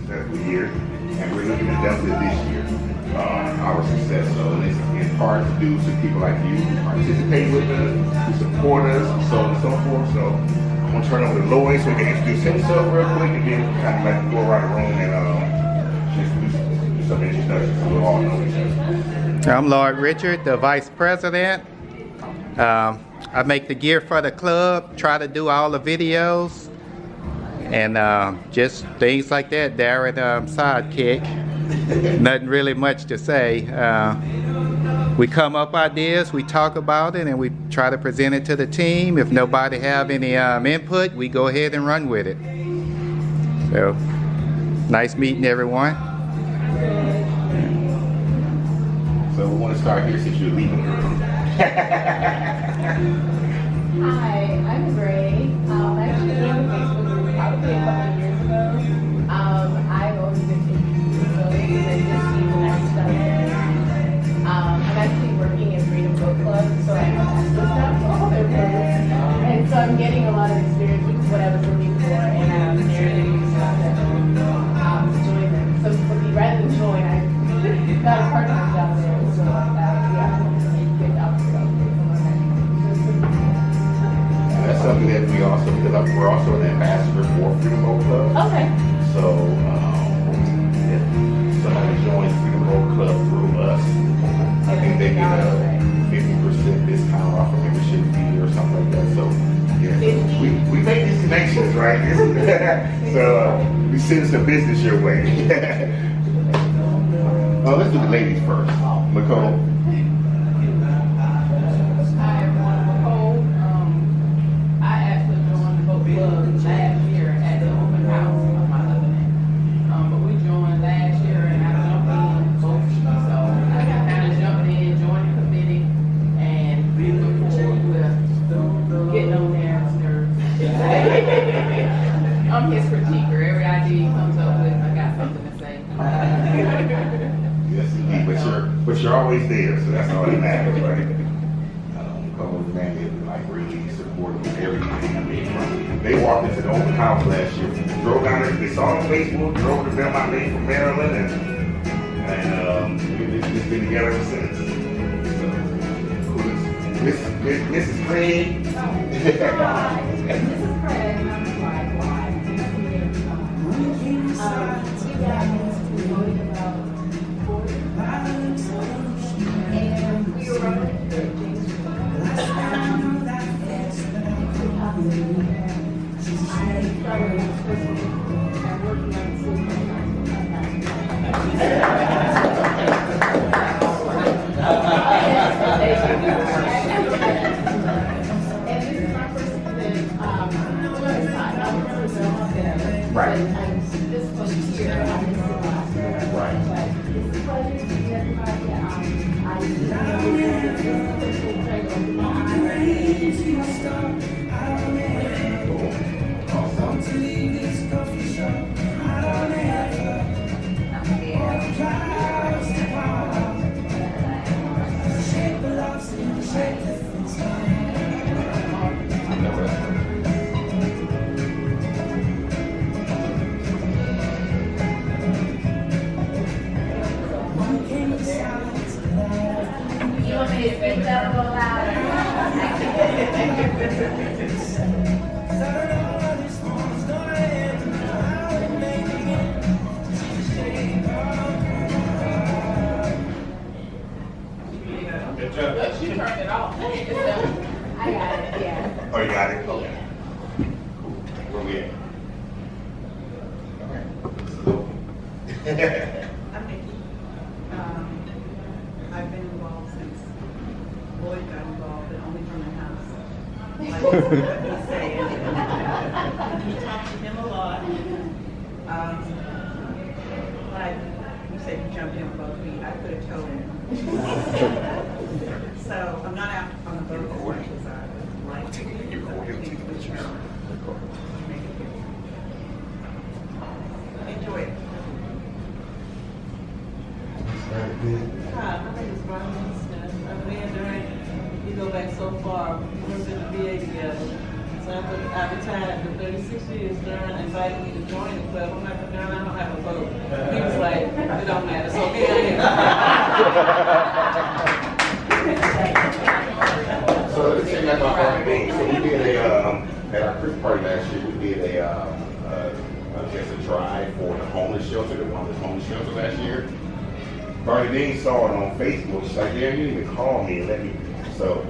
successful year, and we're looking to double it this year. Our success. So it's in part due to people like you who participate with us, who support us, and so on and so forth. So I'm gonna turn over to Lloyd so he can introduce himself real quick, and then kind of like go around the room and just do some introductions so we'll all know each other. I'm Lloyd Richard, the Vice President. I make the gear for the club, try to do all the videos, and just things like that. Darren, sidekick. Nothing really much to say. We come up ideas, we talk about it, and we try to present it to the team. If nobody have any input, we go ahead and run with it. So, nice meeting everyone. So we want to start here since you're leaving. Hi, I'm Gray. I actually joined the Facebook group probably a couple of years ago. I've always been interested in this season I started. I'm actually working in Freedom Boat Club, so I have access now to all their programs. And so I'm getting a lot of experience, which is what I was looking for, and I'm narrating stuff that join them. So rather than join, I got a part-time job there, so yeah, good opportunity. That's something that we also, because we're also an ambassador for Freedom Boat Club. Okay. So if somebody joins Freedom Boat Club through us, I think they get a 50% discount off a membership fee or something like that. So yeah, we make these connections, right? So we send some business your way. Oh, let's do the ladies first. Nicole. Last year at the open house of my husband. But we joined last year and I jumped in both seasons. So I kind of jumped in, joined the committee, and we look forward to getting on there. I'm his critiquer. Every idea he comes up with, I got something to say. Yes, indeed. But you're always there, so that's all that matters, right? Nicole's man is like really supportive of everything. I mean, they walked into the open house last year, drove down there, they saw it on Facebook, drove to Belmont Lake from Maryland, and we've just been together ever since. So, Mrs. Craig. This is Craig, and I'm his wife. You guys promoted about 40, and we were running the things. Right. This was here, I didn't see last year. Right. But it's a pleasure to meet everybody. You want me to speak that a little louder? She turned it off. I got it, yeah. Oh, you got it? Okay. Cool. Where we at? Okay. I'm Nikki. I've been involved since Lloyd got involved, but only from the house. Like what he's saying. We talked to him a lot. Like you said, you jumped in with both feet. I put a toe in. So I'm not out on the boat as much as I would like to. Enjoy it. Hi, my name is Brian Smith. I'm Leah Durant. We go back so far. We've been to VA together. So I I retired after 36 years. Darren invited me to join the club. I'm like, Darren, I don't have a vote. He was like, it don't matter. So here I am. So let's say like my party thing. So we did a at our Christmas party last year. We did a I guess a drive for the homeless shelter, the one homeless shelter last year. Barney Dean saw it on Facebook. She's like, "Yeah, you didn't even call me and let me." So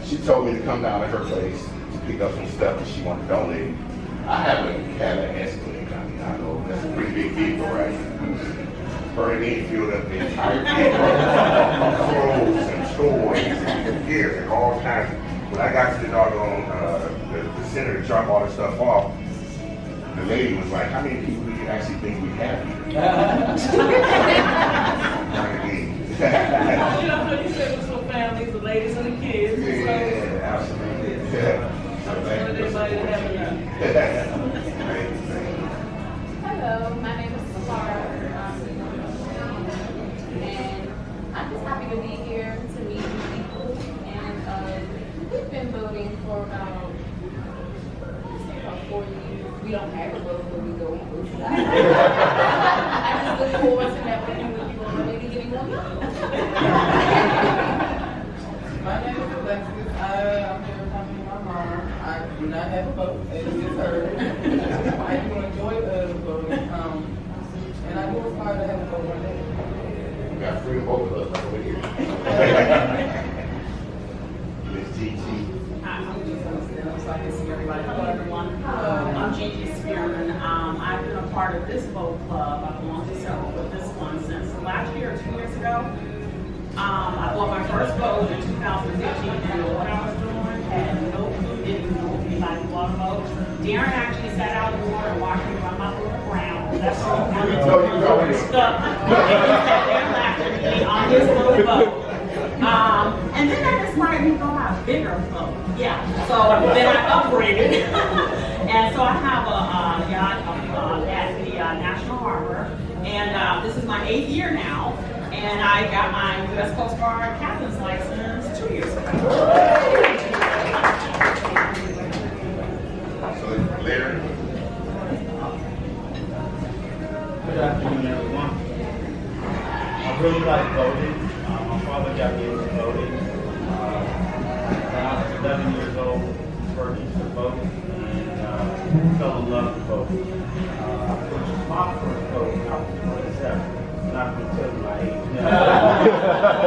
she told me to come down to her place to pick up some stuff that she wanted to donate. I haven't had an Escalade. I mean, I know that's a pretty big vehicle, right? Barney Dean filled up the entire vehicle, clothes and toys and gear and all kinds. When I got to the doggone the center to drop all the stuff off, the lady was like, "How many people do you actually think we have here?" You know, you said it was for families, the ladies and the kids. Yeah, absolutely. Yeah. I wanted everybody to have enough. Hello, my name is Sarah, and I'm just happy to be here to meet new people. And we've been voting for about 4 years. We don't have a vote, but we go and vote. I just look forward to networking with people and maybe getting more young. My name is Alexis. I'm here talking to my mom. I do not have a vote, as you just heard. I do enjoy voting. And I do aspire to have a vote one day. We got three of both of us over here. Miss Gigi. I'm just going to stand up so I can see everybody. Hello, everyone. I'm Gigi Spearman. I've been a part of this boat club. I belong to several, but this one since last year or 2 years ago. I bought my first boat in 2015. Didn't know what I was doing. Had no clue. Didn't know anybody bought a boat. Darren actually sat out in the water and watched me run my boat around. That's all I'm going to do. Stuck. And he sat there and laughed at me on his little boat. And then that inspired me to go buy a bigger boat. Yeah. So then I upgraded. And so I have a yacht at the National Harbor. And this is my 8th year now. And I got my U.S. Coast Guard captain's license 2 years ago. So Larry. Good afternoon, everyone. I really like voting. My father got me into voting. When I was 11 years old, purchased a vote and fell in love with voting. I purchased my first vote when I was 27. Not going to tell you my age. No.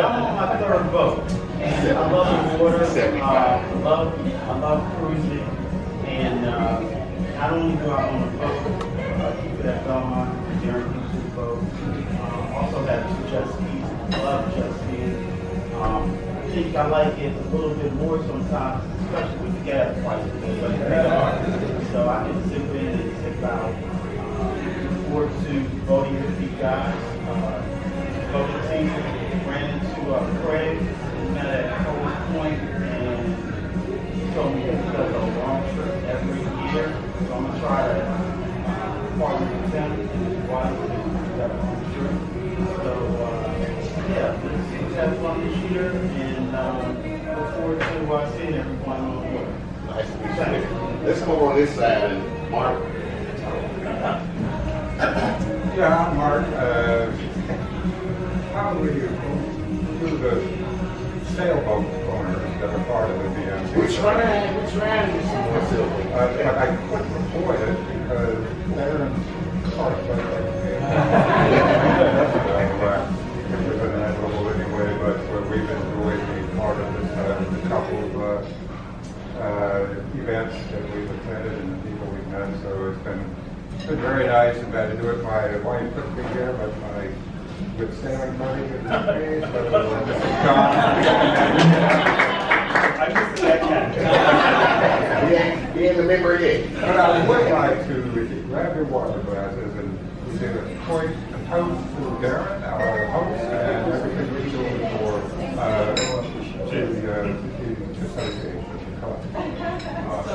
I'm on my third vote. And I love the water. I love cruising. And not only do I own a boat, keep it at Belmont, Darren Houston's boat. Also have 2 jet skis. I love jet skiing. I think I like it a little bit more sometimes, especially with the gas prices. So I can sit in and sit out. Look forward to voting with you guys. Voting team ran into Craig, met at Cold Point, and he told me he does a long trip every year. So I'm going to try to partner with him and his wife to do that long trip. So, yeah, let's have fun this year and look forward to seeing everyone on the water. Nice to meet you. Let's come over on this side and Mark. Yeah, I'm Mark. How do we do the sailboat owners that are part of the DMC? We're trying to get some more silver. But I couldn't avoid it because they're in part of it. It was inevitable anyway, but we've enjoyed being part of this, the couple of events that we've attended and the people we've met, so it's been very nice. I'm glad to do it. My wife couldn't be here, but my good sailing buddy is with me, so this is John. I just said that. He ain't the member yet. But I would like to, if you grab your water glasses and we did a quick toast to Darren, our host, and everything we're doing for the association. So,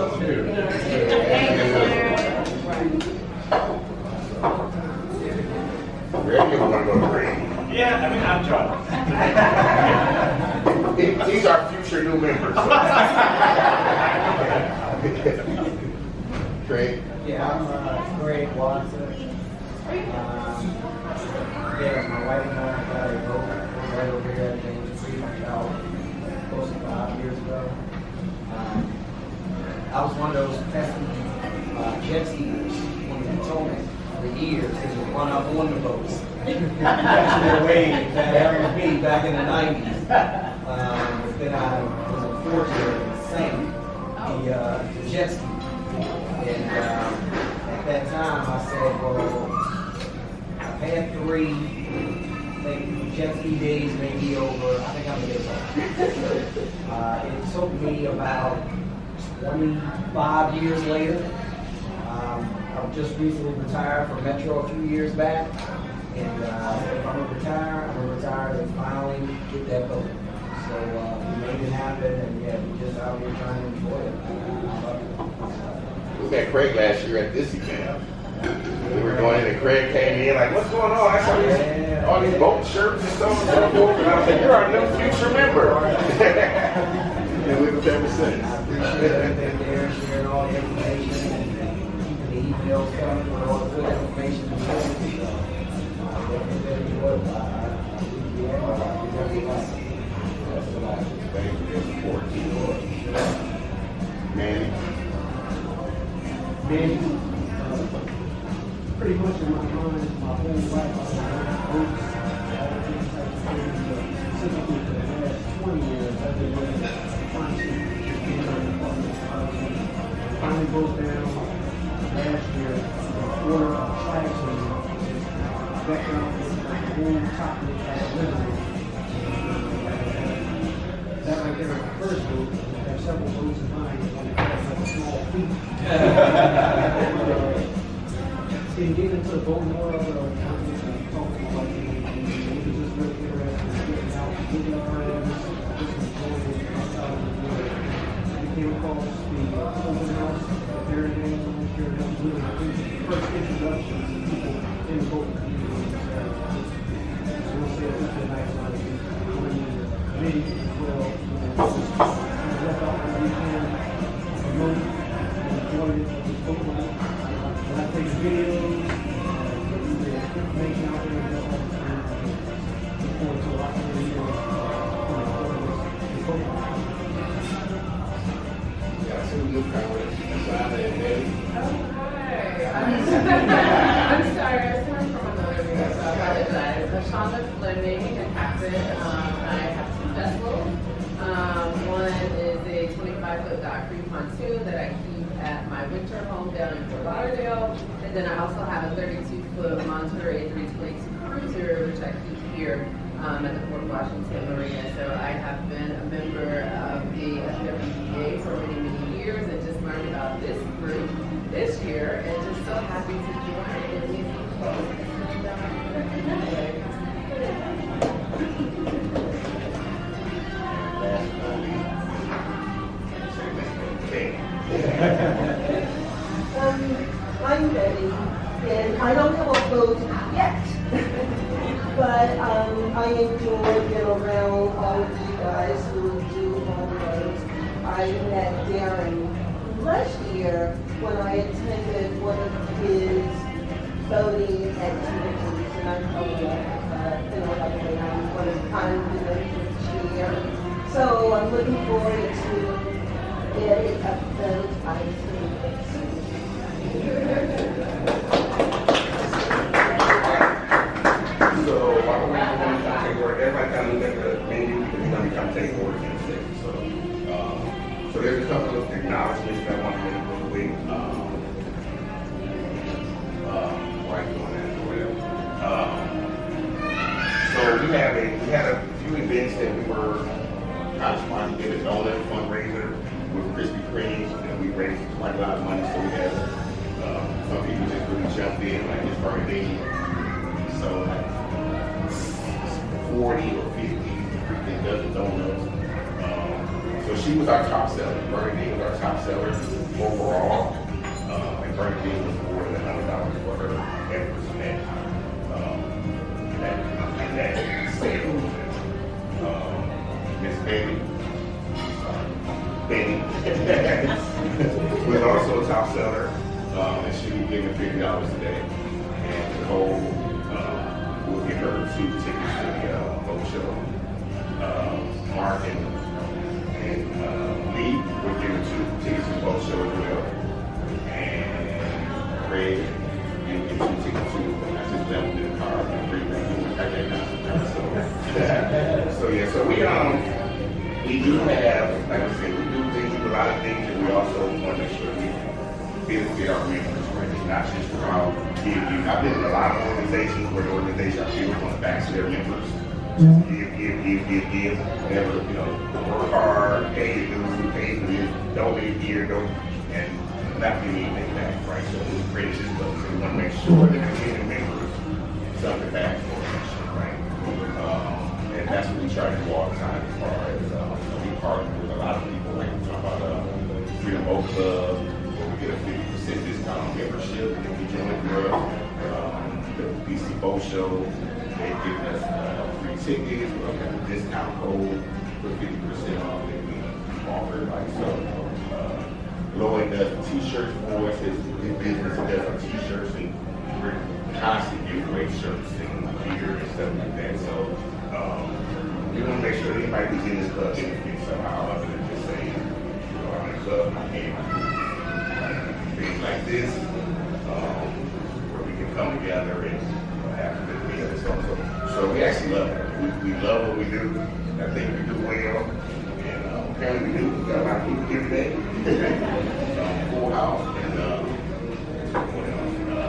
Ready? You want to go to Ray? Yeah, I mean, I'm John. These are future new members. Greg? Yeah, I'm Greg Watson. Yeah, my wife and I got a boat right over here at DMCBOC about close to 5 years ago. I was one of those pesky jet skiers when you told me for years because you run up on the boats. Catching their waves, that was me back in the 90s. But then I was unfortunate and sank the jet ski. And at that time, I said, well, I've had 3, maybe jet ski days may be over. I think I'm going to get it off. It took me about 25 years later. I just recently retired from Metro a few years back. And if I'm going to retire, I'm going to retire and finally get that boat. So we made it happen, and yeah, we just out here trying to enjoy it. I love it. We met Craig last year at this event. We were going in and Craig came in like, what's going on? I saw all these boat shirts and so on and so forth. And I was like, you're our new future member. And we've been ever since. I appreciate everything there, sharing all the information and keeping the emails coming with all the good information. Manny. Pretty much in my mind, my whole life, I've been boats, specifically for the last 20 years, I've been doing constant finally broke down last year, order of tracks and background with the whole topic at Liberty. That right there is the first boat. I have several boats in mind, but I have a small fleet. In getting into the boating world, talking about it, it was just really interesting getting out, getting around, just enjoying it outside of the world. We came across the open house, the Barry Days on here, that was really the first introduction to people in the boating community. So we'll say it's a nice night. Many as well, left out the weekend, promote, enjoyed it, just boating. I take videos, information out there, and all the time. Look forward to a lot of videos. Yeah, so we look kind of Simon and Eddie. I'm sorry, I was coming from another video, so I apologize. Shonda Fleming and Captain. I have 2 vessels. One is a 25-foot dock free pontoon that I keep at my winter home down in Fort Lauderdale. And then I also have a 32-foot Monterey 322 cruiser, which I keep here at the Fort Washington Marina. So I have been a member of the FWBA for many, many years and just learned about this group this year and just so happy to join and meet you folks. I'm Betty, and I don't have a boat yet, but I enjoy being around all of you guys who do all the boats. I met Darren last year when I attended one of his boating activities, and I'm probably like I'm one of the kind of chair. So I'm looking forward to getting a boat. I So why don't we take order? Everybody kind of look at the menu because we're going to be trying to take orders in a second. So there's a couple of acknowledgments that I want to make real quick. Right doing that or whatever. So we had a few events that we were trying to sponsor. We did a donut fundraiser with Krispy Kremes, and we raised quite a lot of money. So we had some people just really jumped in, like his birthday. So like 40 or 50 freaking dozen donuts. So she was our top seller. Bernadine was our top seller overall. And Bernadine was more than $100 for her efforts in that sale. Miss Betty was also a top seller. she's giving $50 today. And Nicole, we'll give her 2 tickets to the boat show. Mark and Lee will give her 2 tickets to the boat show as well. And Craig, you'll give 2 tickets to, I just left in the car, and bring that back now. So yeah, so we do have, like I said, we do things, a lot of things, and we also want to make sure we benefit our members, right? It's not just about give. I've been in a lot of organizations where the organizations are built on the backs of their members. Just give. Never, work hard, pay your dues, pay for this, donate here, and not get anything back, right? So we create this book, so we want to make sure that the community members something back for us, right? And that's what we try to do all the time as far as we partner with a lot of people, like we talk about Freedom Boat Club, where we get a 50% discount on membership if you join the DC Boat Show. They've given us free tickets, we have a discount code for 50% off that we offer. Like so, Lloyd does the t-shirts for us, his business does our t-shirts, and we're constantly giving away shirts and gear and stuff like that. So we want to make sure anybody who's in this club benefits somehow other than just saying, I'm in the club, I can't do things like this, where we can come together and have a good meal and so on. So we actually love it. We love what we do. I think we do well. And apparently we do. We got a lot of people here today. Full house. And what else? I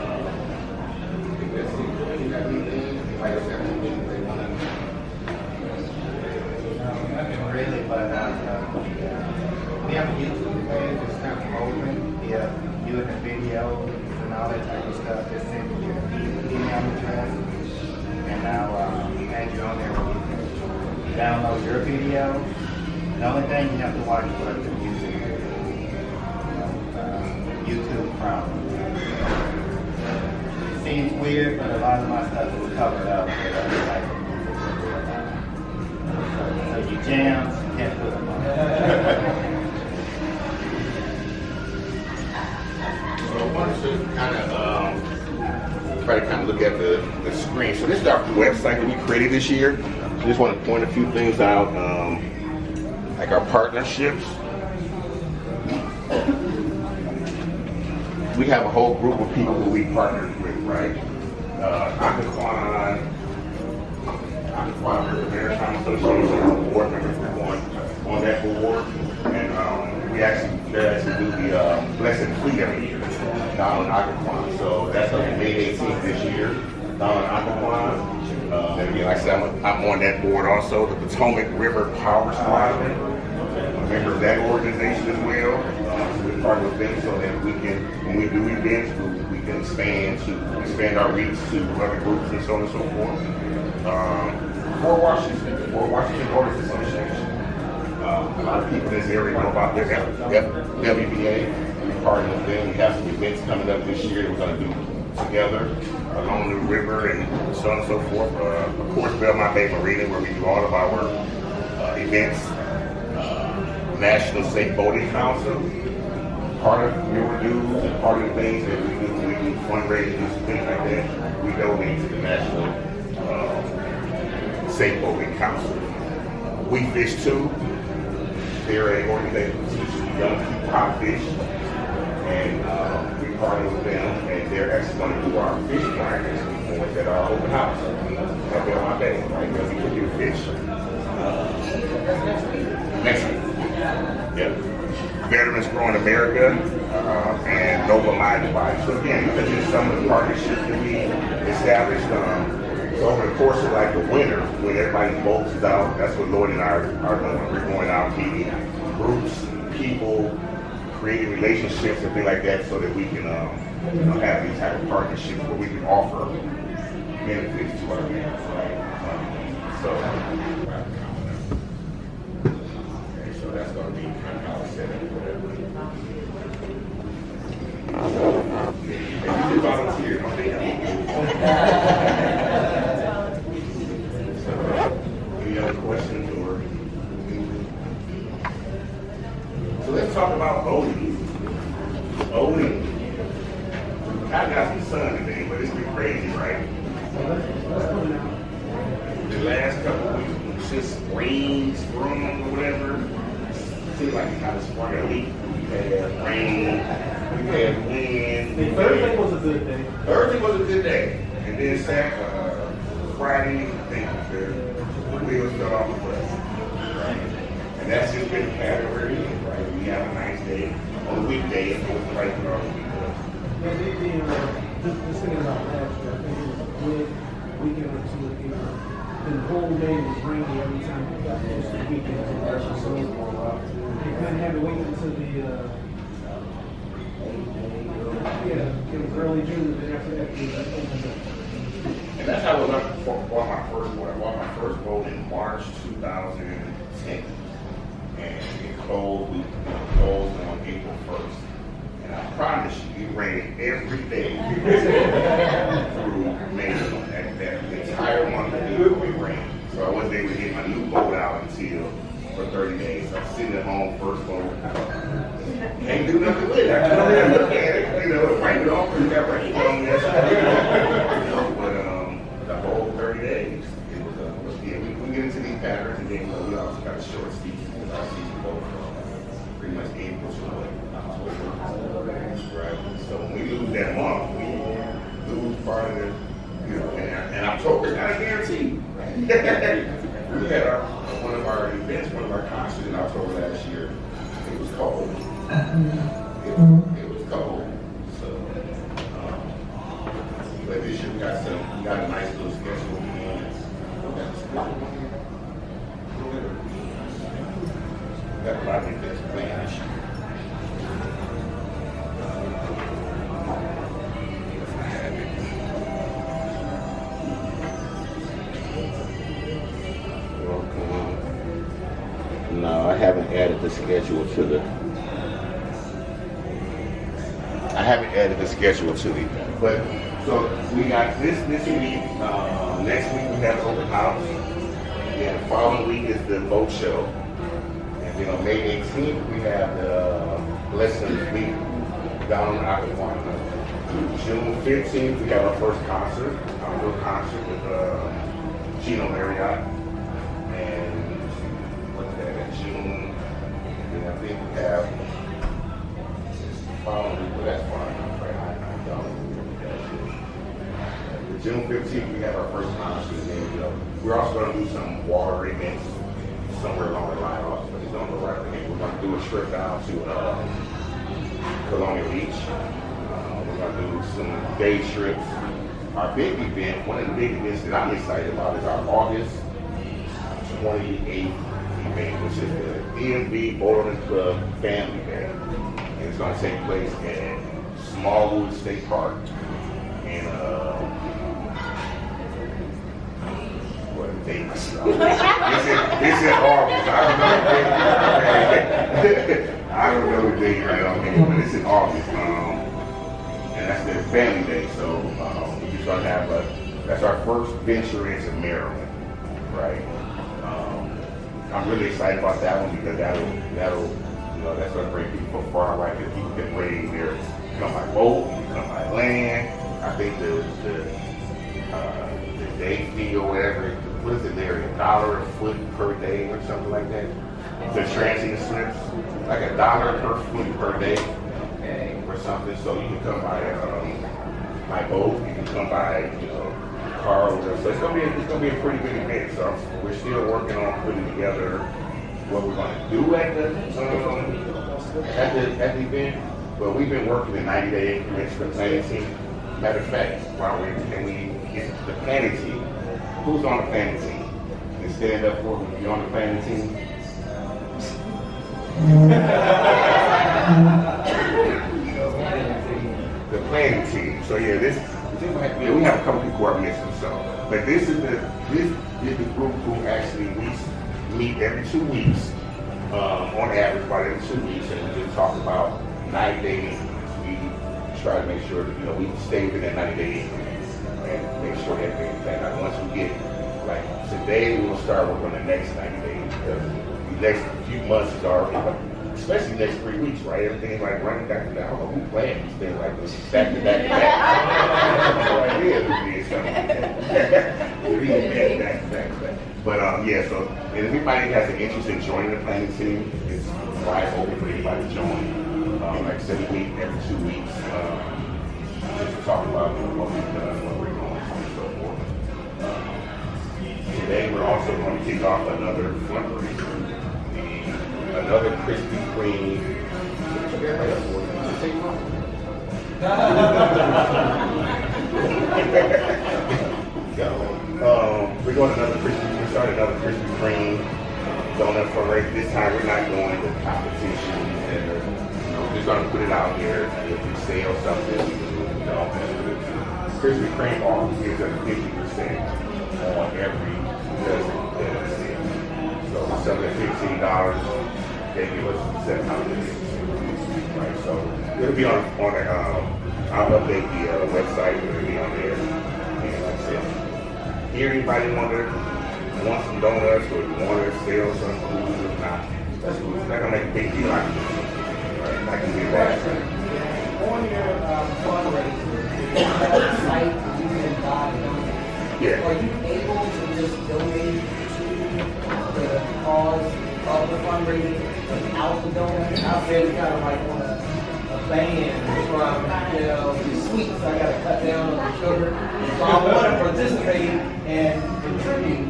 think that's it. You got anything? Anybody else have anything they want to Nothing really, but we have a YouTube page. It's kind of open. Yeah, doing the videos and all that type of stuff. Just send me your email address, and I'll add you on there where you can download your video. The only thing you have to watch for is the music. YouTube problem. It seems weird, but a lot of my stuff is covered up with other type of music. So your jams, you can't put them on. So I wanted to try to look at the screen. So this is our website that we created this year. I just want to point a few things out, like our partnerships. We have a whole group of people who we partnered with, right? Aquaquan Maritime Association, board members on that board, and they're actually do the Blessed Fleet every year down in Aquaquan. So that's on May 18th this year down in Aquaquan. And again, like I said, I'm on that board also. The Potomac River Power Squad, I'm a member of that organization as well. So we're part of them so that we can, when we do events, we can expand our reach to other groups and so on and so forth. Fort Washington Orders Association. A lot of people in this area know about their WBA. We're partnering with them. We have some events coming up this year that we're going to do together along the river and so on and so forth. Of course, Belmont Bay Marina, where we do all of our events. National Safe Boating Council. Part of your dues and part of the things that we do fundraising and things like that, we donate to the National Safe Boating Council. We Fish Too. They're an organization that teaches young people how to fish, and we partner with them, and they're actually going to do our fish fryers at our open house at Belmont Bay, right? Because we can do fish. Next week. Yep. Veterans Growing America and Noble Minded Body. So again, these are just some of the partnerships that we established. So over the course of like the winter, when everybody's boats is out, that's what Lloyd and I are doing. We're going out meeting groups, people, creating relationships and things like that, so that we can have these type of partnerships where we can offer benefits to our members. Right? So that's going to be kind of how it's set up. And you can volunteer, don't they? So, any other questions or? So let's talk about voting. Voting. I got some sun today, but it's been crazy, right? Let's go now. The last couple of weeks, it was just rain, storm, or whatever. It seemed like it kind of sprung a leak. We had rain, we had wind. Thursday was a good day. Thursday was a good day. And then Friday, I think the wheels fell off the bus. Right? And that's just been the pattern where it is, right? We have a nice day on the weekday, and it was right for our weekend. Just thinking about last year, I think it was a good weekend or two ago. And the whole day was rainy every time we got close to the weekend. So you kind of had to wait until it was early June, and then after that, it opened up. And that's how I bought my first boat. I bought my first boat in March 2010. And it closed on April 1st. And I promise you, it rained every day through May. That entire month of April, it rained. So I wasn't able to get my new boat out until for 30 days. I was sitting at home, first boat. Can't do nothing with it. I can only look at it. You know, wipe it off because it got rain on it. But the whole 30 days, it was yeah, we get into these patterns, and then we also got a short season. Because our season goes from pretty much April to right. So when we lose that month, we lose part of the, and October's not a guarantee. We had one of our events, one of our concerts in October last year. It was cold. It was cold. So, but this year we got a nice little schedule. We got a lot of events planned this year. No, I haven't added the schedule to the. But so we got this week. Next week we have the open house. And the following week is the boat show. And then on May 18th we have the Blessings Week down in Aquawana. June 15th we have our first concert, outdoor concert with Gino Marriott. And what's that? In June, and I think we have following week, but that's fine. I don't remember that shit. June 15th we have our first concert, and then we're also going to do some water events somewhere along the line. Also, but it's on the right. We're going to do a trip down to Colonial Beach. We're going to do some day trips. Our big event, one of the big events that I'm excited about is our August 28th event, which is the DMCBOC Club Family Day. And it's going to take place at Smallwood State Park in what date? It's in August. I don't know the date right on here, but it's in August. And that's the Family Day. So we're just going to have that's our first venture into Maryland, right? I'm really excited about that one because that'll that's going to bring people from far away. People can bring their come by boat, come by land. I think the day fee or whatever, what is it there, $1 a foot per day or something like that? The transient slips, like $1 per foot per day or something. So you can come by boat, you can come by car or whatever. So it's gonna be a pretty big event. So we're still working on putting together what we're going to do at the event. But we've been working in 90-day increments for the planning team. Matter of fact, can we get the planning team? Who's on the planning team? And stand up for me. You on the planning team? The planning team. So yeah, we have a couple people who are missing. So, but this is the group who actually we meet every 2 weeks, on average, about every 2 weeks, and we just talk about 90-day increments. We try to make sure that we stay within that 90-day increments and make sure that everything's planned out. Once we get today, we will start working on the next 90 days because the next few months is already especially next 3 weeks, right? Everything's like running back to back. I don't know who planned these things like this back to back to back. Right here, back to back. But yeah, so and if anybody has an interest in joining the planning team, it's wide open for anybody to join. Like I said, we meet every 2 weeks just to talk about what we've done, what we're doing, and so forth. Today we're also going to kick off another fundraiser. Another Krispy Kreme. We're going another Krispy. We started another Krispy Kreme donut fundraiser. This time we're not going to competitions, and we're just going to put it out there. If we sell something, Krispy Kreme always gives us 50% on every dozen that we sell. So we're selling at $15. They give us $700. Right, so it'll be on I'll update the website. It'll be on there. And like I said, here anybody want some donuts or want to sell some food or not, that's cool. It's not gonna make a big deal out of it. Right? I can do that. On your fundraiser, site you can buy donuts. Yeah. Are you able to just donate to the cause of the fundraiser without the donut? Out there, it's kind of like on a band from, the sweets. I got to cut down on the sugar. So I want to participate and contribute,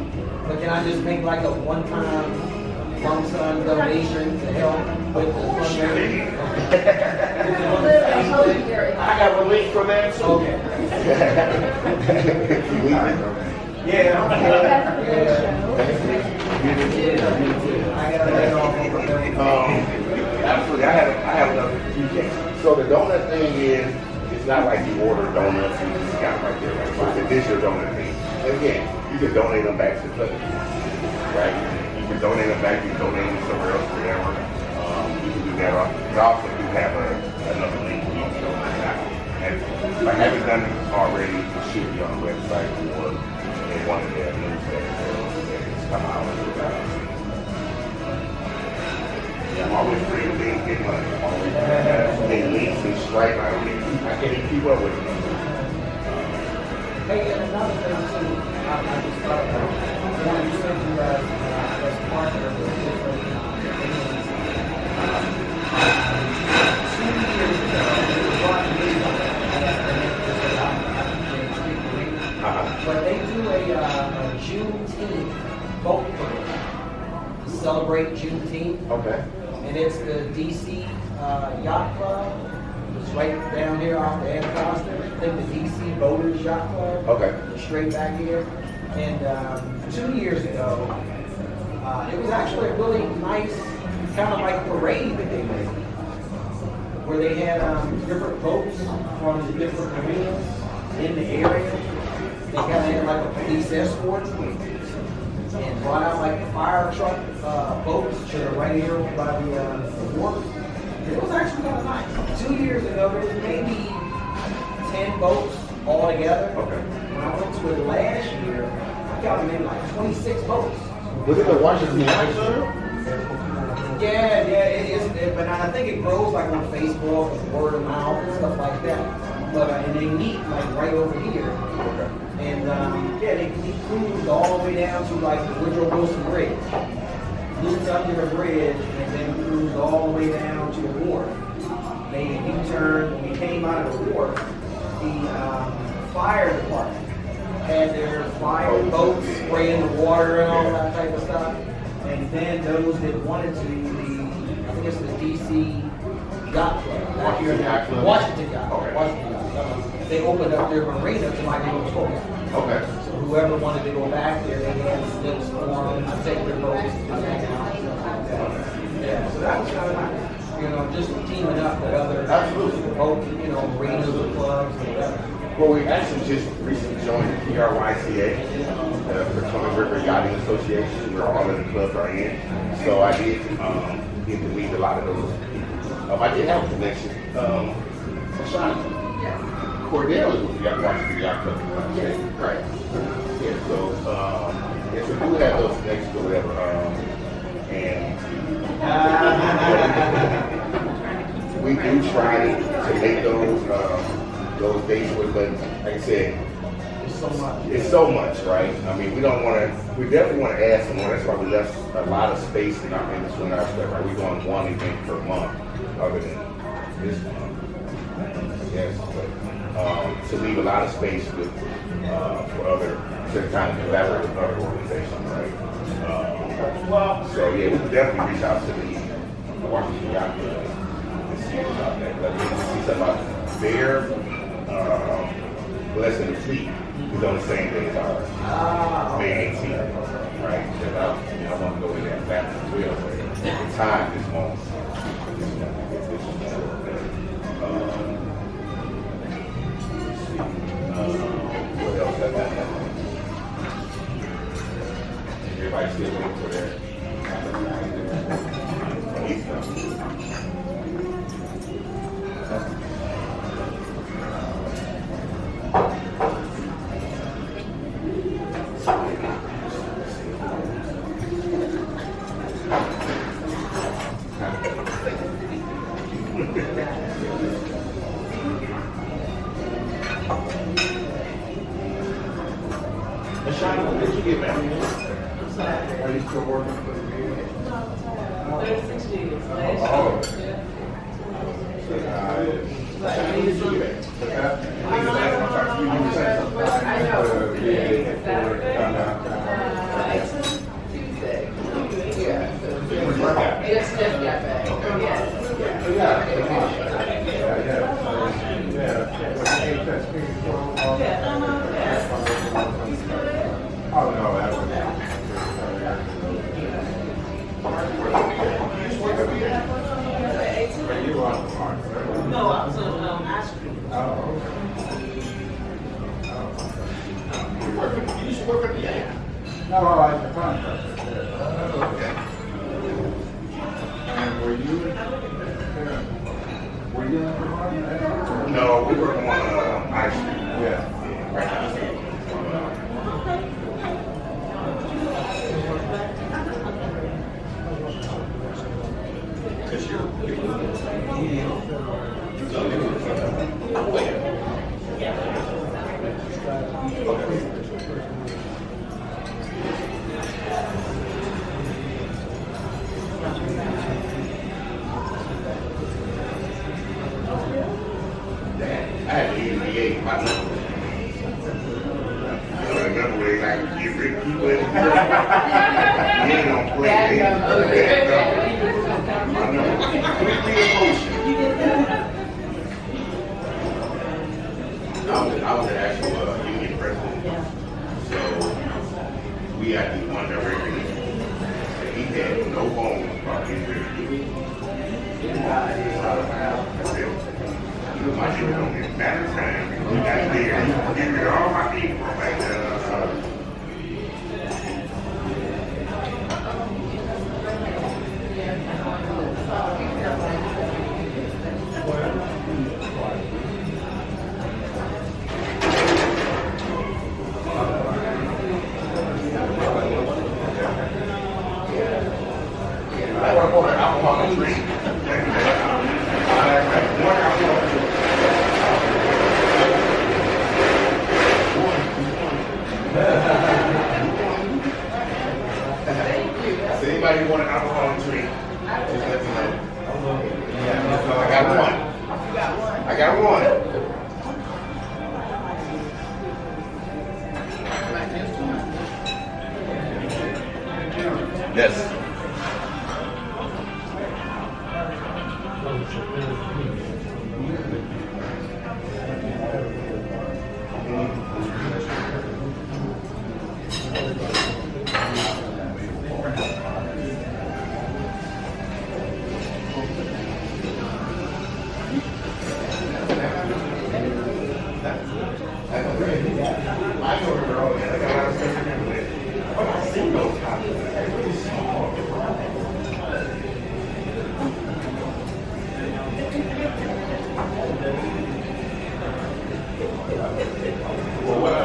but can I just make like a one-time lump sum donation to help with the fundraiser? I got a link for that too. Okay. Yeah. I got to get off over there. Absolutely, I have another. So the donut thing is, it's not like you order donuts and you just got it right there. Right? So it's a digital donut thing. And again, you can donate them back to the club, right? You can donate them back. You can donate them somewhere else, wherever. You can do that. We also do have another link for you to donate now. And if I haven't done it already, it should be on the website or in one of their newsletters that has come out. I'm always bringing things, get money. I'm always getting links and stripes. I can't even keep up with it. Hey, and another thing too, I just thought about, when you said you as partner with different agencies, 2 years ago, it was brought to me but they do a Juneteenth boat parade to celebrate Juneteenth. Okay. And it's the DC Yacht Club. It's right down here off the Anacostia. I think the DC Boaters Yacht Club. Okay. Straight back here. And 2 years ago, it was actually a really nice kind of like parade that they made, where they had different boats from the different marinas in the area. They kind of had like a police escort. And brought out like fire truck boats that are right here by the wharf. It was actually kind of nice. 2 years ago, there was maybe 10 boats all together. Okay. When I went to it last year, I counted maybe like 26 boats. Was it the Washington Center? Yeah, it is. But I think it grows like on Facebook and word of mouth and stuff like that. But and they meet like right over here. Okay. And they cruised all the way down to like the Woodrow Wilson Bridge. Looped under the bridge and then cruised all the way down to the wharf. Made a U-turn. When we came out of the wharf, the fire department had their fire boats spraying the water and all that type of stuff. And then those that wanted to, I think it's the DC Yacht Club. Washington Yacht Club? Washington Yacht. Okay. Washington Yacht Club. They opened up their marina to like little tours. Okay. So whoever wanted to go back there, they had little forms to take their boats and hang out and stuff like that. Yeah, so that was kind of nice. Just teaming up with other boat, marinas or clubs or whatever. Well, we actually just recently joined the PRYCA, the Potomac River Yachting Association, where all of the clubs are in. So I did get to meet a lot of those people. I did have a connection. Sean, Cordell is with the Washington Yacht Club. Right. Yeah, so we do have those connections or whatever. And We do try to make those dates with, but like I said, it's so much, right? I mean, we definitely want to add some more. That's why we left a lot of space in between our stuff. Right? We're doing one event per month, other than this month, I guess. But to leave a lot of space for other, to kind of collaborate with other organizations, right? So yeah, we can definitely reach out to the Washington out there and see about that. But we see something about their blessing the fleet is on the same day as ours, May 18th, right? I want to go in there and back as well. But the time this month. What else has happened? Everybody still waiting for their Shana, what did you get back? Are you still working for the meeting? 36 years. Oh. Oh, no, that was you were on the farm, right? No, I was on ice cream. Oh, okay. You used to work at the yeah. No, I was a contractor. Okay. And were you in the farm? No, we were on ice cream. Yeah. Right now. I had to EVA my number. I don't remember where they like get rid of people in the You ain't gonna play my number. Quickly in motion. I was the actual union president. So we had the one director. And he had no bones about getting rid of people. That's it. My people don't get matter time. We got there. You get rid of all my people. I work over alcohol and drink. So anybody want an alcohol and drink, just let me know. I got one. I got one. Yes.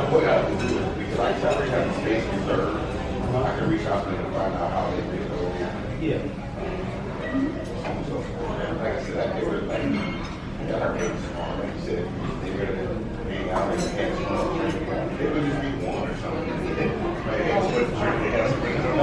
What I would do is, because I already have the space reserved, I can reach out to them and find out how they make those. Yeah. Yeah, our baby's small, like you said. They really being out in the hands of they would just be one or something. Like, hey, so it's sure they have something on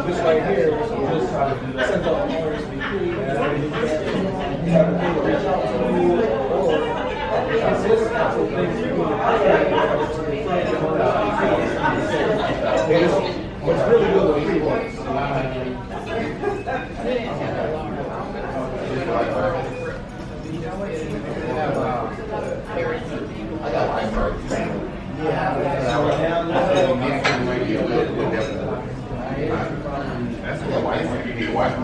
This right here, just send out an RSVP, you have people reach out to you, or it's just actual things you want to what's really good with free ones. That's what wife. You need a wife.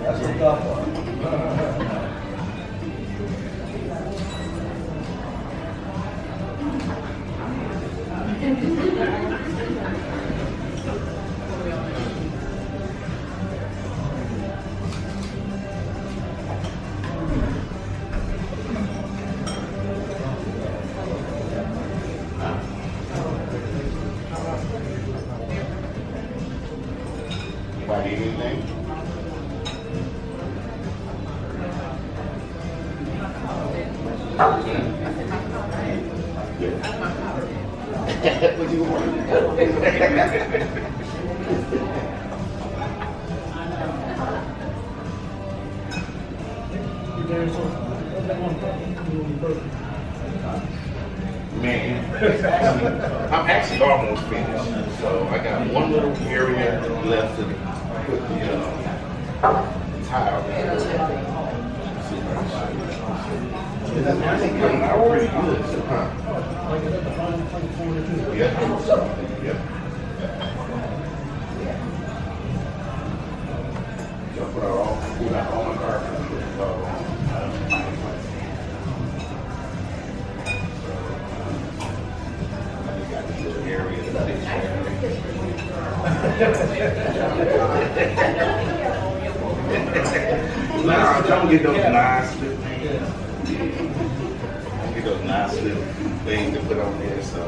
That's a tough one. Why do you need anything? What do you want? Man. I'm actually almost finished. So I got one little area left to put the tile down. It's actually coming out pretty good, huh? Yep. Yep. So put out all my garbage. Area to fix Nah, don't get those nice little things. Don't get those nice little things to put on there, so.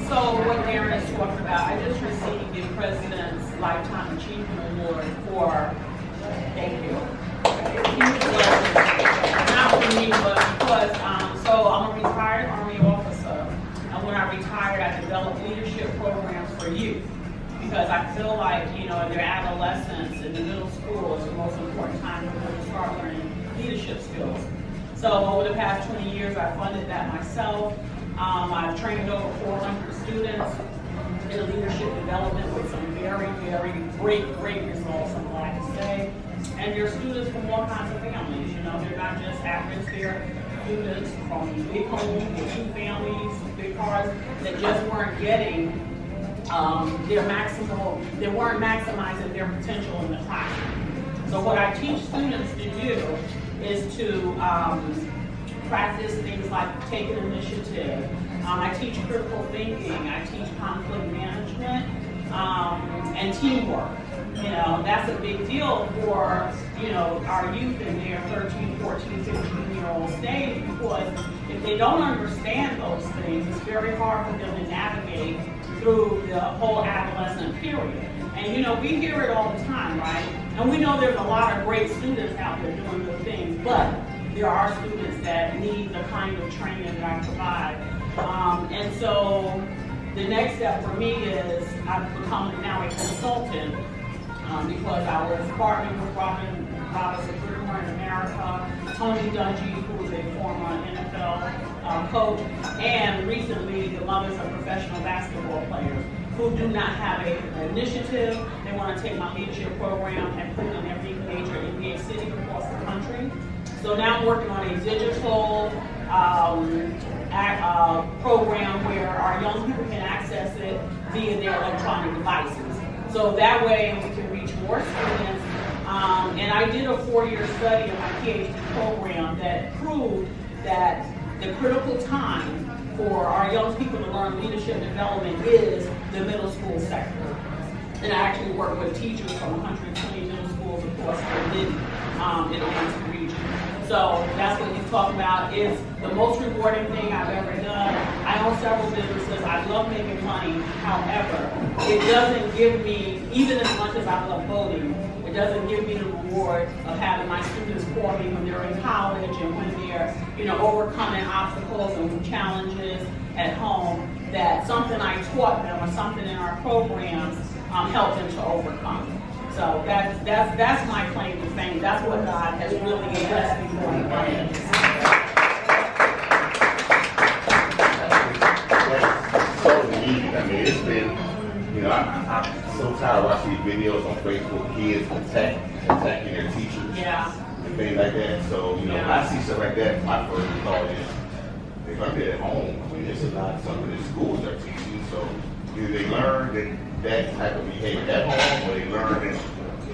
So what Aaron is talking about, I just received the President's Lifetime Achievement Award for, thank you. Not for me, but because, so I'm a retired Army officer, and when I retired, I developed leadership programs for youth. Because I feel like, you know, their adolescence in the middle school is the most important time for them to start learning leadership skills. So over the past 20 years, I funded that myself. I've trained over 400 students in leadership development with some very, very great results, I'm glad to say. And they're students from all kinds of families, you know, they're not just at-risk, they're students from big homes, with 2 families, big cars, that just weren't getting they weren't maximizing their potential in the classroom. So what I teach students to do is to practice things like taking initiative. I teach critical thinking, I teach conflict management, and teamwork. You know, that's a big deal for, you know, our youth in their 13, 14, 15-year-old stage, because if they don't understand those things, it's very hard for them to navigate through the whole adolescent period. And you know, we hear it all the time, right? And we know there's a lot of great students out there doing good things, but there are students that need the kind of training that I provide. And so the next step for me is I've become now a consultant because I was partnering with Robin Whitmer in America, Tony Dungy, who is a former NFL coach, and recently the mothers of professional basketball players who do not have an initiative. They want to take my leadership program and put it in every major NBA city across the country. So now I'm working on a digital program where our young people can access it via their electronic devices. So that way we can reach more students. And I did a 4-year study of my PhD program that proved that the critical time for our young people to learn leadership development is the middle school sector. And I actually work with teachers from 120 middle schools across the Mid-Atlantic region. So that's what he's talking about. It's the most rewarding thing I've ever done. I own several businesses. I love making money. However, it doesn't give me, even as much as I love voting, it doesn't give me the reward of having my students for me when they're in college and when they're, overcoming obstacles and challenges at home, that something I taught them or something in our programs helped them to overcome. So that's my claim to fame. That's what God has really blessed me for. So neat. I mean, it's been, I'm so tired of watching these videos on Facebook, kids attacking their teachers. Yeah. And things like that. So, when I see stuff like that, my first thought is, they're going to be at home. I mean, this is not something that schools are teaching. So, do they learn that type of behavior at home, or they learn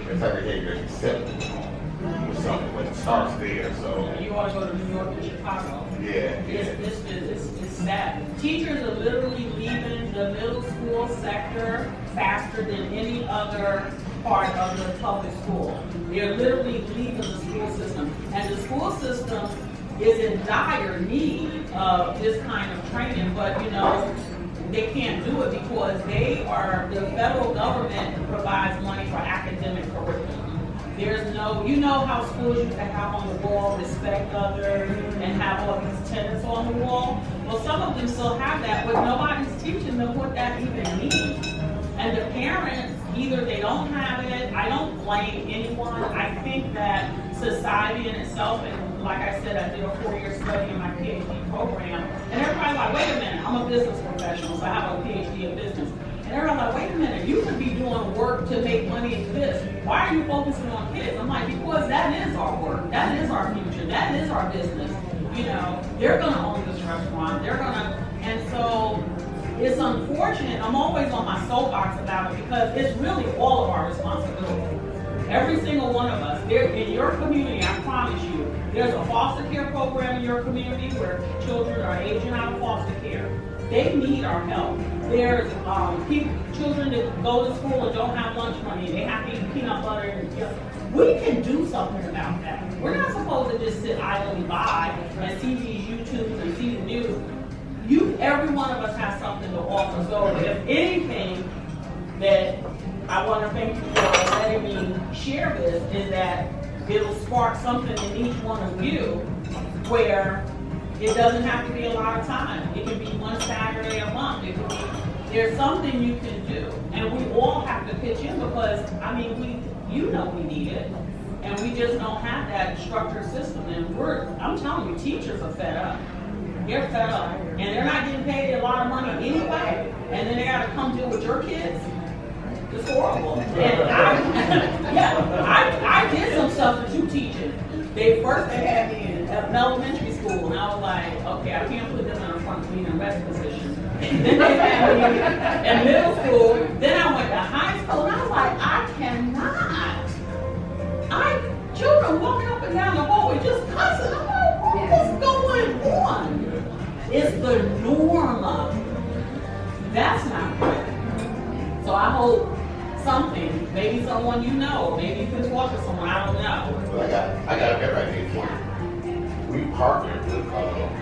that type of behavior is acceptable at home, or something, but it starts there. So, you want to go to New York and Chicago. Yeah. It's sad. Teachers are literally leaving the middle school sector faster than any other part of the public school. They're literally leaving the school system. And the school system is in dire need of this kind of training, but they can't do it because the federal government provides money for academic curriculum. There's no, how schools used to have on the wall, respect others, and have all these tenets on the wall? Well, some of them still have that, but nobody's teaching them what that even means. And the parents, either they don't have it, I don't blame anyone. I think that society in itself, and like I said, I did a 4-year study in my PhD program, and everybody's like, wait a minute, I'm a business professional, so I have a PhD in business. And everybody's like, wait a minute, you could be doing work to make money in this. Why are you focusing on kids? I'm like, because that is our work, that is our future, that is our business. They're gonna own this restaurant, and so it's unfortunate. I'm always on my soapbox about it because it's really all of our responsibility. Every single one of us. In your community, I promise you, there's a foster care program in your community where children are aging out of foster care. They need our help. There's children that go to school and don't have lunch money. They have to eat peanut butter. And we can do something about that. We're not supposed to just sit idly by and see these YouTubes and see the news. Every one of us has something to offer. So if anything that I want to thank you for letting me share this is that it'll spark something in each one of you where it doesn't have to be a lot of time. It can be one Saturday a month. It can be, there's something you can do. And we all have to pitch in because, we need it. And we just don't have that structured system. And I'm telling you, teachers are fed up. They're fed up. And they're not getting paid a lot of money anyway. And then they got to come deal with your kids. It's horrible. And I did some substitute teaching. First they had me in elementary school, and I was like, okay, I can't put them in a front clean and rest position. Then they had me in middle school. Then I went to high school, and I was like, I cannot. Children walking up and down the hallway just cussing. I'm like, what's going on? It's the norm. That's not good. So I hope something, maybe someone maybe you can talk to someone, I don't know. Well, I got a right here for you. We partnered with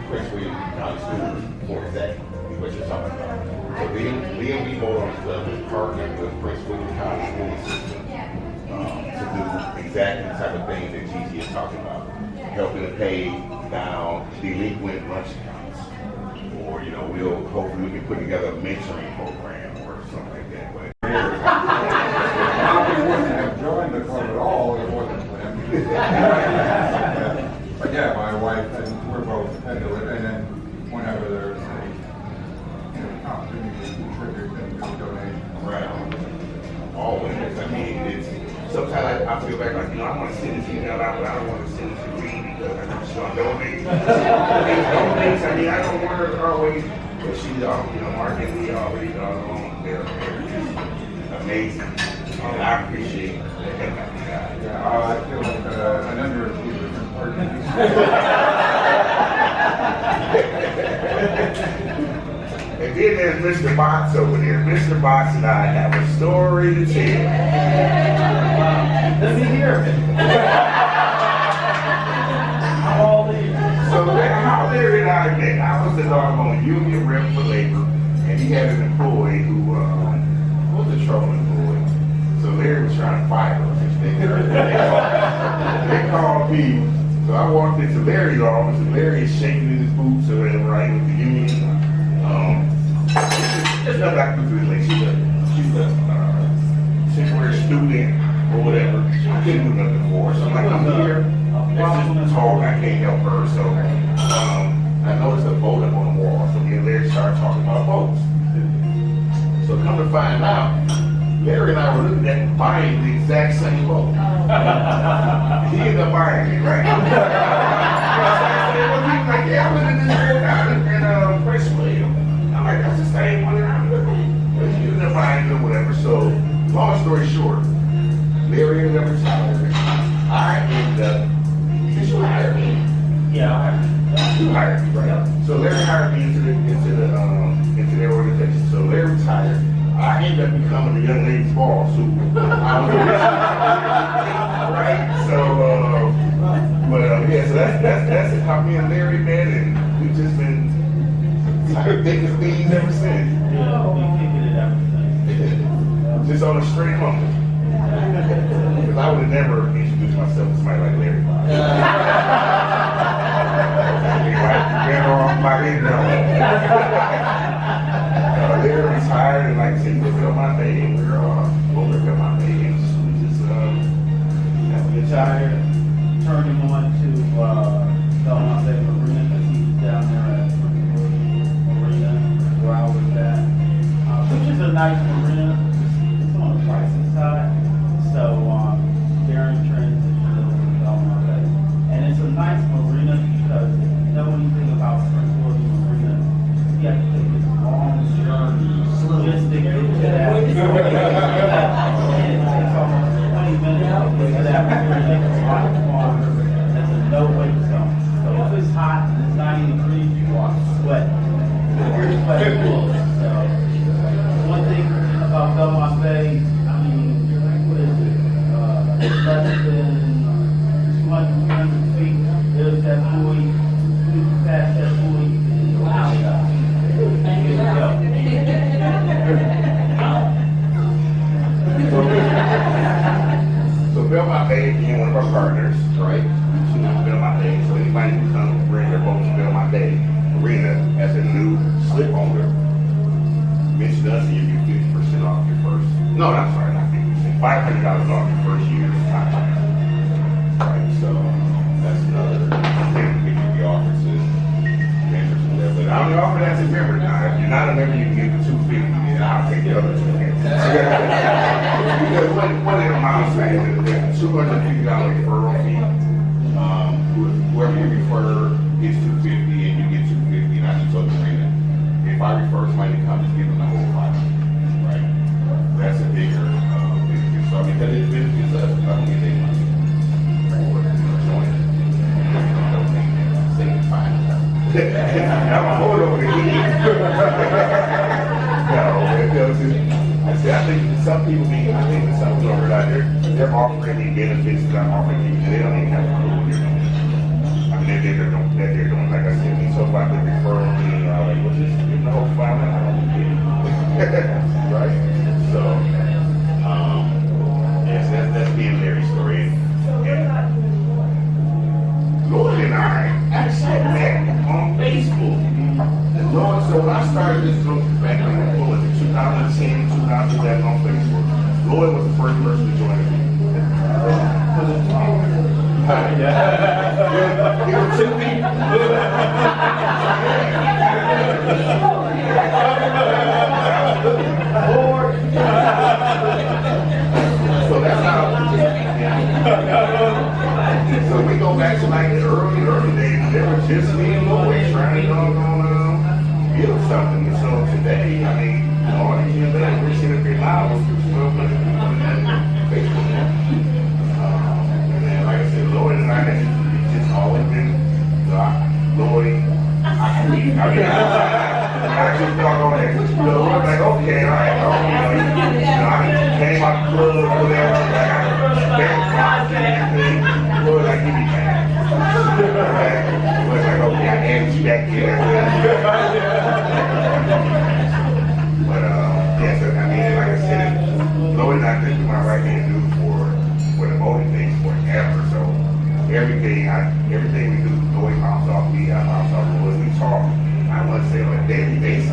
Prince William County Schools for exactly what you're talking about. So DMCBOC Club is partnered with Prince William County School System to do exactly the type of things that Gigi is talking about. Helping to pay down delinquent lunch accounts. Or, hopefully we can put together a mentoring program or something like that. Probably wouldn't have joined the club at all if it wasn't for him. But yeah, my wife and we're both into it, and then whenever there's a opportunity to contribute and do donations. Right. Always. Sometimes I feel back like, I want to send this email out, but I don't want to send it to Reed because I'm just gonna donate. Donates. I mean, I don't want her always, but she's, marketing me already on there. Amazing. And I appreciate it. Yeah, I feel like a number of people are important. And then there's Mr. Box over there. Mr. Box and I have a story to tell. Let me hear it. How old are you? So how Larry and I met, I was the doggone union rep for labor, and he had an employee who was a trouble employee. So Larry was trying to fire us. They called me. So I walked into Larry's office, and Larry is shaking in his boots or whatever, right, with the union. There's nothing I can do to relate. She's a temporary student or whatever. I couldn't do nothing for her. So I'm like, I'm here. This is talk. I can't help her. So I noticed a boat up on the wall. So me and Larry started talking about boats. So come to find out, Larry and I were looking at buying the exact same boat. He ended up buying it, right? He was like, yeah, I'm looking at this boat out in Fresh William. I'm like, that's the same one that I'm looking at. But he ended up buying it or whatever. So, long story short, Larry ended up retiring. I ended up, did you hire me? Yeah, I have. You hired me, right? So Larry hired me into their organization. So Larry retired. I ended up becoming the young lady's boss who I was right? So, yeah, so that's how me and Larry met, and we've just been thick as thieves ever since. Yeah, we kicking it ever since. Just on a straight humble. Because I would have never introduced myself to somebody like Larry. Better off by him now. Larry retired, and like I said, he looked at my name. We were both looking at my name. We just Retired, turned him on to Belmont Bay Marina because he was down there at Marina where I was at, which is a nice marina. It's on the pricey side, so they're in transition to Belmont Bay, and it's a nice marina because if you know anything about Springfield Marina, you have to take this long journey just to get to that. And it takes almost 20 minutes to get to that marina. It's a lot of water. There's a no-wake zone. So if it's hot and it's 90 degrees, you walk sweat. So one thing about Belmont Bay, I mean, what is it? Less than 200 feet. There's that buoy. We pass that buoy. Wow. So Belmont Bay became one of our partners, right? She knows Belmont Bay. So anybody who comes bring their boat to Belmont Bay Marina as a new slip owner, mention us and you get 50% off your first. No, I'm sorry, not 50%. $500 off your first year's contract. Right, so that's another thing we can be offered to members and there. But I only offer that to members now. If you're not a member, you can get the $250, and I'll take the other $250. Because what it amounts to is there's a $250 referral fee. Whoever you refer gets $250 and you get $250, and I just told the trainer, if I refer somebody to come, just give them the whole $500, right? That's a bigger benefit. So I mean, that it benefits us. I don't get any money for joining. Say it's fine. I'm going over the heat. I think some people over out there, they're offering me benefits that I'm offering you, and they don't even have a clue what they're doing. I mean, they're doing, like I said, we talk about the referral thing, like, well, just give them the whole $500, right? So, yes, that's being Larry's story. And Lloyd and I actually met on Facebook. And Lloyd, so when I started this group back in 2010, 2011 on Facebook, Lloyd was the first person to join me. There were two people. So that's how. So we go back to like the early just me and Lloyd trying to build something. And so today, I mean, all these years later, we're sitting up here now, we're Facebook. And then, like I said, Lloyd and I, it's just always been, Lloyd, I just thought on that. Lloyd, like, okay, all right, I came out the club or whatever, like, I spent time and everything. Lloyd, like, give me cash. Lloyd's like, okay, I added you back here. But, yes, I mean, like I said, Lloyd and I think my right hand dude for the voting things forever. So everything we do, Lloyd bounce off me, I bounce off Lloyd. We talk, I want to say on a daily basis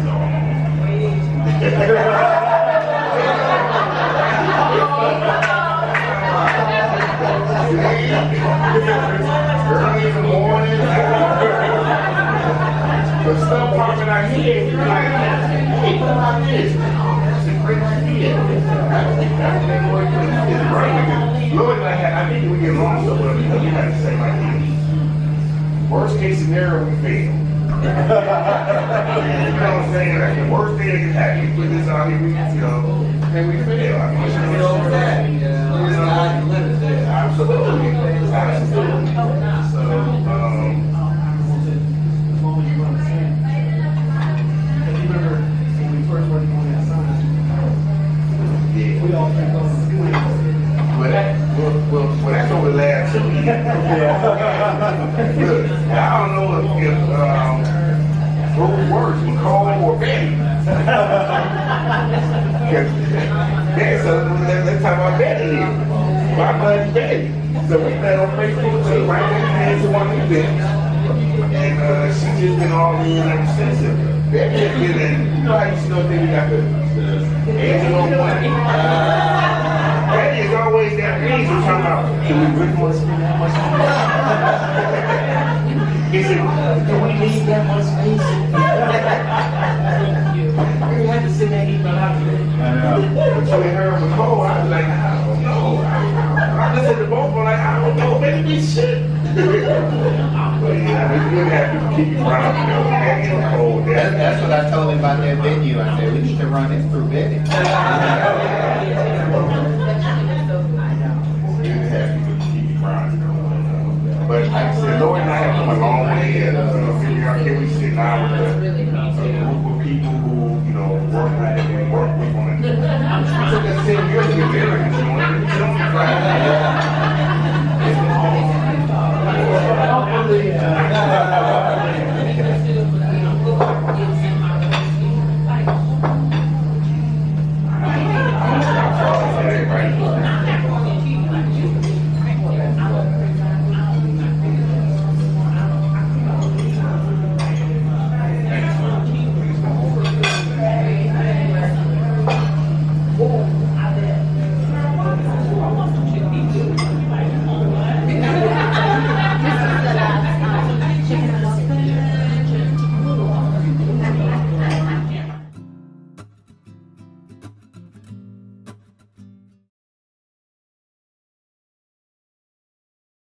early in the morning. But stuff popping out here, you're like, hey, what about this? That's a great idea. It's right. Lloyd and I think we get along so well because we had the same idea. Worst case scenario, we fail. You know what I'm saying? Like the worst thing that can happen, we put this out here, and we fail. I mean, Get over that. There's not a limit there. Absolutely. Absolutely. So, As long as you understand. Because you remember when we first worked on that sign, yeah. we all kept going to school. Well, that's over the last 2 years. Look, I don't know if what was worse, McCall or Betty. Let's talk about Betty here. My buddy Betty. So we met on Facebook too, right? We came to one event. And she's just been all in ever since. Betty has been in, you know how you still think we got the agent on one? Betty is always that reason talking about, do we really want to spend that much money? Is it, do we need that much space? We had to sit there and eat my life. Between her and Nicole, I was like, I don't know. I listened to both of them like, I don't know, maybe we should. But yeah, it's good to have people keep you around, Betty and Nicole. That's what I told him about that venue. I said, we need to run this through Betty. Good to have people keep you around. But like I said, Lloyd and I have come a long way, and figure out here we sit now with the